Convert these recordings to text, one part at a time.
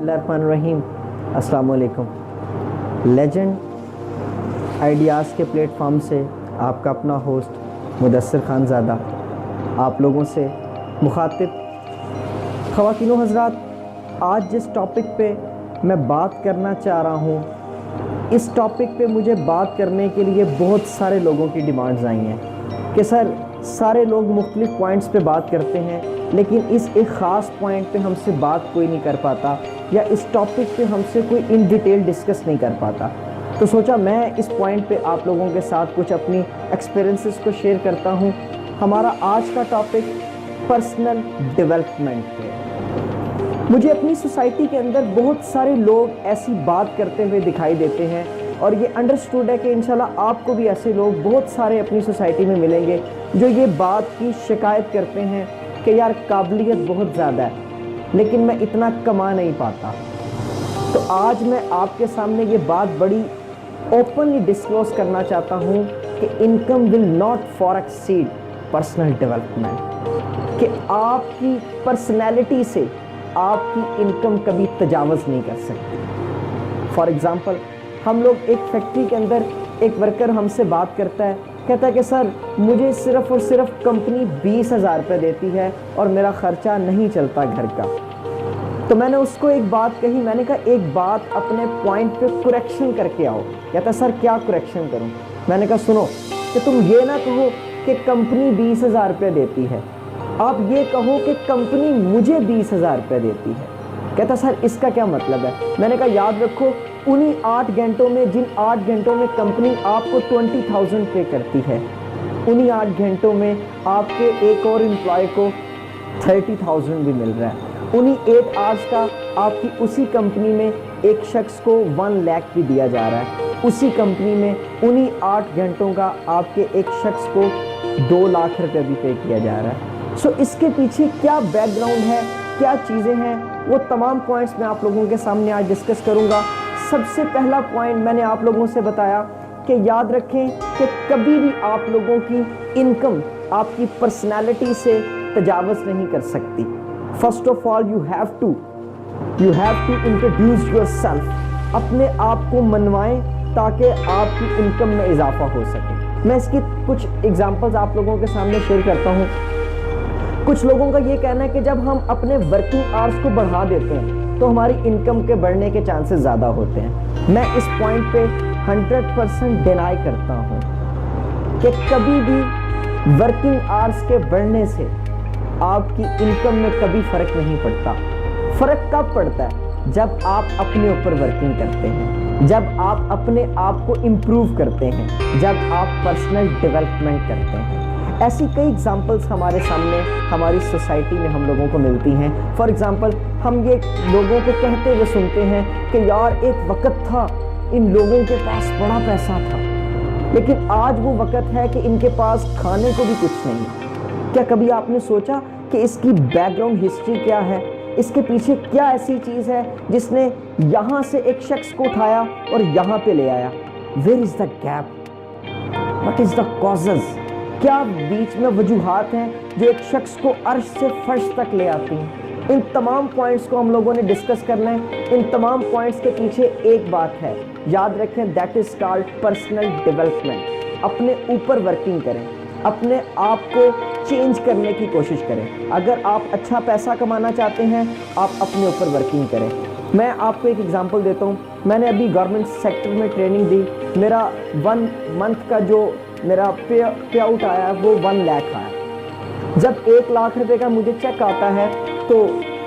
बिस्मिल्लाहिर्रहमानिर्रहीम। अस्सलाम वालेकुम। लेजेंड आइडियाज़ के प्लेटफॉर्म से आपका अपना होस्ट मुदस्सिर खानज़ादा आप लोगों से मुखातिब। ख़वातीनो हज़रात, आज जिस टॉपिक पे मैं बात करना चाह रहा हूँ, इस टॉपिक पे मुझे बात करने के लिए बहुत सारे लोगों की डिमांड्स आई हैं कि सर सारे लोग मुख्तलिफ़ पॉइंट्स पे बात करते हैं, लेकिन इस एक ख़ास पॉइंट पे हमसे बात कोई नहीं कर पाता या इस टॉपिक पे हमसे कोई इन डिटेल डिस्कस नहीं कर पाता। तो सोचा मैं इस पॉइंट पे आप लोगों के साथ कुछ अपनी एक्सपीरियंसेस को शेयर करता हूँ। हमारा आज का टॉपिक पर्सनल डेवलपमेंट है। मुझे अपनी सोसाइटी के अंदर बहुत सारे लोग ऐसी बात करते हुए दिखाई देते हैं और ये अंडरस्टूड है कि इंशाल्लाह आपको भी ऐसे लोग बहुत सारे अपनी सोसाइटी में मिलेंगे जो ये बात की शिकायत करते हैं कि यार काबिलियत बहुत ज़्यादा है लेकिन मैं इतना कमा नहीं पाता। तो आज मैं आपके सामने ये बात बड़ी ओपनली डिस्क्लोज करना चाहता हूँ कि income will not for exceed personal development, कि आपकी पर्सनैलिटी से आपकी इनकम कभी तजावज़ नहीं कर सकती। फॉर एग्ज़ाम्पल, हम लोग एक फैक्ट्री के अंदर एक वर्कर हमसे बात करता है, कहता है कि सर मुझे सिर्फ़ और सिर्फ कंपनी 20,000 रुपये देती है और मेरा ख़र्चा नहीं चलता घर का। तो मैंने उसको एक बात कही, मैंने कहा एक बात अपने पॉइंट पे करेक्शन करके आओ। कहता सर क्या करेक्शन करूं? मैंने कहा सुनो कि तुम ये ना कहो कि कंपनी 20,000 रुपये देती है, आप ये कहो कि कंपनी मुझे 20,000 रुपये देती है। कहता सर इसका क्या मतलब है? मैंने कहा याद रखो उन्हीं 8 घंटों में, जिन 8 घंटों में कंपनी आपको 20,000 पे करती है, उन्हीं 8 घंटों में आपके एक और एम्प्लॉय को 30,000 भी मिल रहा है। उन्हीं 8 आवर्स का आपकी उसी कंपनी में एक शख्स को 1 लाख भी दिया जा रहा है। उसी कंपनी में उन्हीं 8 घंटों का आपके एक शख्स को 2 लाख रुपये भी पे किया जा रहा है। सो इसके पीछे क्या बैकग्राउंड है, क्या चीज़ें हैं, वो तमाम पॉइंट्स मैं आप लोगों के सामने आज डिस्कस करूँगा। सबसे पहला पॉइंट मैंने आप लोगों से बताया कि याद रखें कि कभी भी आप लोगों की इनकम आपकी पर्सनैलिटी से तजावज़ नहीं कर सकती। First of all you have to introduce yourself. अपने आप को मनवाएं ताकि आपकी इनकम में इजाफा हो सके। मैं इसकी कुछ एग्जांपल्स आप लोगों के सामने शेयर करता हूँ। कुछ लोगों का ये कहना है कि जब हम अपने वर्किंग आवर्स को बढ़ा देते हैं तो हमारी इनकम के बढ़ने के चांसेस ज़्यादा होते हैं। मैं इस पॉइंट पे 100% डिनाई करता हूँ कि कभी भी वर्किंग आवर्स के बढ़ने से आपकी इनकम में कभी फ़र्क नहीं पड़ता। फ़र्क कब पड़ता है? जब आप अपने ऊपर वर्किंग करते हैं, जब आप अपने आप को इम्प्रूव करते हैं, जब आप पर्सनल डेवलपमेंट करते हैं। ऐसी कई एग्जांपल्स हमारे सामने हमारी सोसाइटी में हम लोगों को मिलती हैं। फॉर एग्जांपल, हम ये लोगों को कहते हुए सुनते हैं कि यार एक वक़्त था इन लोगों के पास बड़ा पैसा था, लेकिन आज वो वक़्त है कि इनके पास खाने को भी कुछ नहीं है। क्या कभी आपने सोचा कि इसकी बैकग्राउंड हिस्ट्री क्या है? इसके पीछे क्या ऐसी चीज़ है जिसने यहाँ से एक शख्स को उठाया और यहाँ पे ले आया? Where is the gap? What is the causes? क्या बीच में वजूहात हैं जो एक शख्स को अर्श से फर्श तक ले आती हैं? इन तमाम पॉइंट्स को हम लोगों ने डिस्कस करना है। इन तमाम पॉइंट्स के पीछे एक बात है, याद रखें, that is called personal development. अपने ऊपर वर्किंग करें, अपने आप को चेंज करने की कोशिश करें। अगर आप अच्छा पैसा कमाना चाहते हैं, आप अपने ऊपर वर्किंग करें। मैं आपको एक एग्जांपल देता हूँ। मैंने अभी गवर्नमेंट सेक्टर में ट्रेनिंग दी। मेरा 1 मंथ का जो मेरा पे आउट आया वो 1 लाख आया। जब 1 लाख रुपए का मुझे चेक आता है तो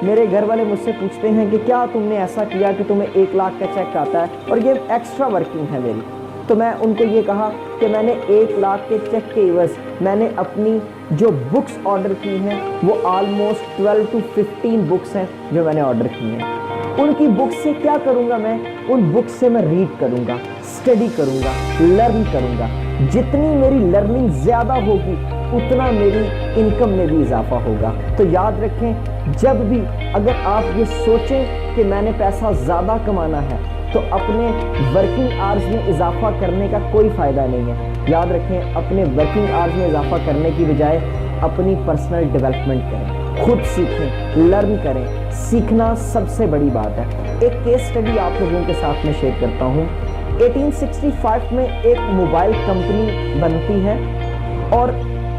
मेरे घर वाले मुझसे पूछते हैं कि क्या तुमने ऐसा किया कि तुम्हें 1 लाख का चेक आता है, और ये एक्स्ट्रा वर्किंग है मेरी। तो मैं उनको ये कहा कि मैंने 1 लाख के चेक के एवज मैंने अपनी जो बुक्स ऑर्डर की हैं वो ऑलमोस्ट 12 to 15 बुक्स हैं जो मैंने ऑर्डर की हैं। उनकी बुक्स से क्या करूँगा मैं? उन बुक्स से मैं रीड करूँगा, स्टडी करूँगा, लर्न करूँगा। जितनी मेरी लर्निंग ज़्यादा होगी उतना मेरी इनकम में भी इजाफा होगा। तो याद रखें, जब भी अगर आप ये सोचें कि मैंने पैसा ज़्यादा कमाना है तो अपने वर्किंग आवर्स में इजाफा करने का कोई फ़ायदा नहीं है। याद रखें, अपने वर्किंग आवर्स में इजाफा करने की बजाय अपनी पर्सनल डेवलपमेंट करें। خود سیکھیں، لرن کریں، سیکھنا سب سے بڑی بات ہے۔ ایک کیس اسٹڈی آپ لوگوں کے ساتھ میں شیئر کرتا ہوں۔ 1865 میں ایک موبائل کمپنی بنتی ہے اور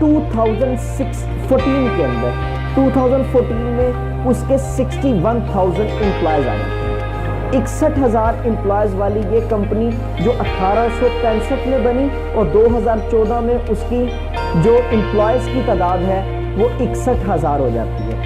2014 کے اندر 2014 میں اس کے 61,000 امپلائز آ جاتے ہیں۔ 61,000 امپلائز والی یہ کمپنی جو 1865 میں بنی اور 2014 میں اس کی جو امپلائز کی تعداد ہے وہ 61,000 ہو جاتی ہے۔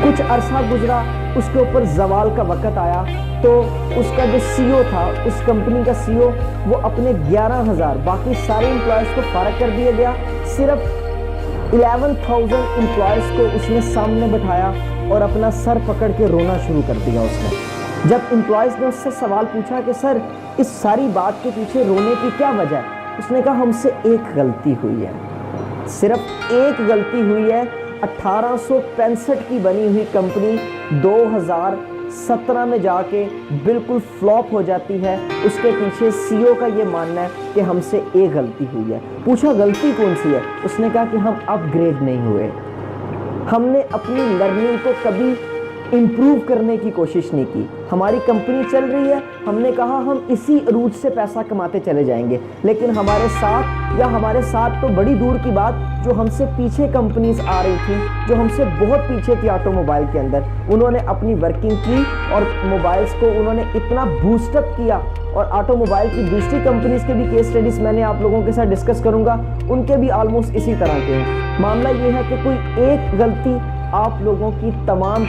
کچھ عرصہ گزرا، اس کے اوپر زوال کا وقت آیا تو اس کا جو سی او تھا، اس کمپنی کا سی او، وہ اپنے 11,000 باقی سارے امپلائز کو فارغ کر دیا گیا، صرف 11,000 امپلائز کو اس نے سامنے بٹھایا اور اپنا سر پکڑ کے رونا شروع کر دیا اس نے۔ جب امپلائز نے اس سے سوال پوچھا کہ سر اس ساری بات کے پیچھے رونے کی کیا وجہ ہے، اس نے کہا ہم سے ایک غلطی ہوئی ہے، صرف ایک غلطی ہوئی ہے۔ 1865 کی بنی ہوئی کمپنی 2017 میں جا کے بالکل فلاپ ہو جاتی ہے۔ اس کے پیچھے سی او کا یہ ماننا ہے کہ ہم سے ایک غلطی ہوئی ہے۔ پوچھا غلطی کون سی ہے؟ اس نے کہا کہ ہم اپ گریڈ نہیں ہوئے، ہم نے اپنی لرننگ کو کبھی امپروو کرنے کی کوشش نہیں کی۔ ہماری کمپنی چل رہی ہے، ہم نے کہا ہم اسی عروج سے پیسہ کماتے چلے جائیں گے، لیکن ہمارے ساتھ تو بڑی دور کی بات، جو ہم سے پیچھے کمپنیز آ رہی تھیں، جو ہم سے بہت پیچھے تھی آٹو موبائل کے اندر، انہوں نے اپنی ورکنگ کی اور موبائلز کو انہوں نے اتنا بوسٹ اپ کیا۔ اور آٹو موبائل کی دوسری کمپنیز کے بھی کیس سٹڈیز میں نے آپ لوگوں کے ساتھ ڈسکس کروں گا، ان کے بھی آلموسٹ اسی طرح کے ہیں۔ معاملہ یہ ہے کہ کوئی ایک غلطی آپ لوگوں کی تمام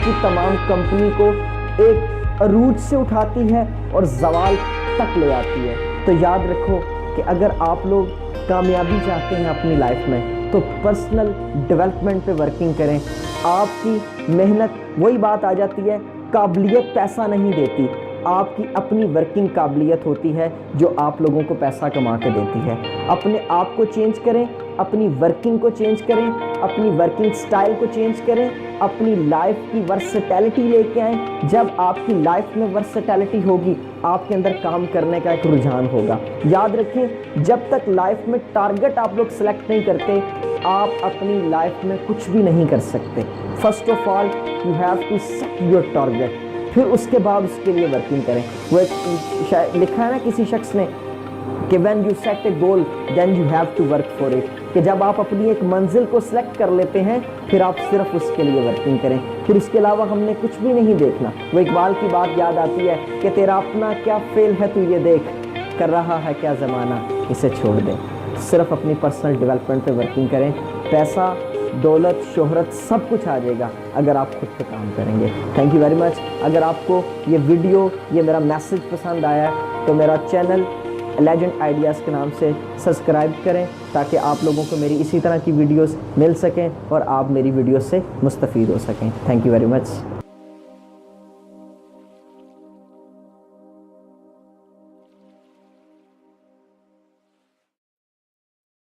کمپنی کو ایک عروج سے اٹھاتی ہے اور زوال تک لے آتی ہے۔ تو یاد رکھو کہ اگر آپ لوگ کامیابی چاہتے ہیں اپنی لائف میں تو پرسنل ڈیولپمنٹ پہ ورکنگ کریں۔ آپ کی محنت، وہی بات آ جاتی ہے، قابلیت پیسہ نہیں دیتی، آپ کی اپنی ورکنگ قابلیت ہوتی ہے جو آپ لوگوں کو پیسہ کما کے دیتی ہے۔ اپنے آپ کو چینج کریں، اپنی ورکنگ کو چینج کریں، اپنی ورکنگ سٹائل کو چینج کریں، اپنی لائف کی ورسٹیلٹی لے کے آئیں۔ جب آپ کی لائف میں ورسٹیلٹی ہوگی، آپ کے اندر کام کرنے کا ایک رجحان ہوگا۔ یاد رکھیں، جب تک لائف میں ٹارگٹ آپ لوگ سلیکٹ نہیں کرتے، آپ اپنی لائف میں کچھ بھی نہیں کر سکتے۔ First of all you have to set your target, پھر اس کے بعد اس کے لیے ورکنگ کریں۔ وہ ایک لکھا ہے نا کسی شخص نے کہ when you set a goal then you have to work for it، کہ جب آپ اپنی ایک منزل کو سلیکٹ کر لیتے ہیں پھر آپ صرف اس کے لیے ورکنگ کریں، پھر اس کے علاوہ ہم نے کچھ بھی نہیں دیکھنا۔ وہ اقبال کی بات یاد آتی ہے کہ تیرا اپنا کیا فیل ہے تو یہ دیکھ، کر رہا ہے کیا زمانہ اسے چھوڑ دے۔ صرف اپنی پرسنل ڈیولپمنٹ پہ ورکنگ کریں، پیسہ، دولت، شہرت سب کچھ آ جائے گا اگر آپ خود پہ کام کریں گے۔ Thank you very much. اگر آپ کو یہ ویڈیو، یہ میرا میسج پسند آیا ہے تو میرا چینل لیجنڈ آئیڈیاز کے نام سے سبسکرائب کریں تاکہ آپ لوگوں کو میری اسی طرح کی ویڈیوز مل سکیں اور آپ میری ویڈیوز سے مستفید ہو سکیں۔ Thank you very much.